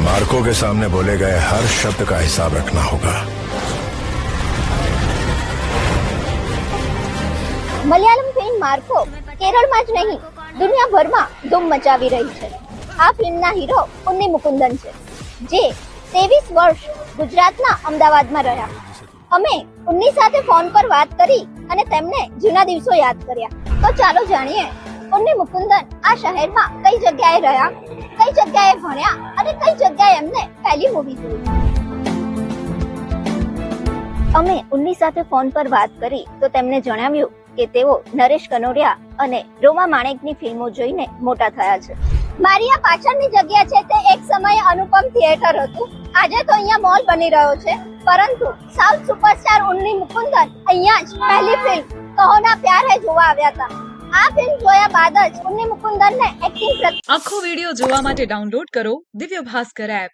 Marco के सामने बोले गए हर शब्द का हिसाब रखना होगा। મલયાલમ ફિલ્મ માર્કો કેરળમાં જ નહીં દુનિયાભરમાં ધૂમ મચાવી રહી છે। આ ફિલ્મના હીરો ઉન્ની મુકુંદન છે, જે 23 વર્ષ ગુજરાતના અમદાવાદમાં રહ્યા। અમે ઉન્ની સાથે ફોન પર વાત કરી અને તેમને જૂના દિવસો યાદ કર્યા। તો ચાલો જાણીએ ઉન્ની મુકુંદન આ શહેરમાં કઈ જગ્યાએ રહ્યા, કઈ જગ્યાએ ભણ્યા અને કઈ જગ્યાએ એમને પહેલી મૂવી જોઈ। અમે ઉન્ની સાથે ફોન પર વાત કરી તો તેમણે જણાવ્યું કે તેઓ નરેશ કનોડિયા અને રોમા માણેકની ફિલ્મો જોઈને મોટા થયા છે। મારી આ પાછળની જગ્યા છે તે એક સમયે અનુપમ થિયેટર હતું। આજે તો અહીંયા મોલ બની રહ્યો છે, પરંતુ સાઉથ સુપરસ્ટાર ઉન્ની મુકુંદન અહીંયા જ પહેલી ફિલ્મ કહો ના પ્યાર હે જોવા આવ્યા હતા। આ ફિલ્મ જોયા બાદ જ ઉન્ની મુકુંદનને એક્ટિંગ આખો વિડિયો જોવા માટે ડાઉનલોડ કરો દિવ્ય ભાસ્કર એપ।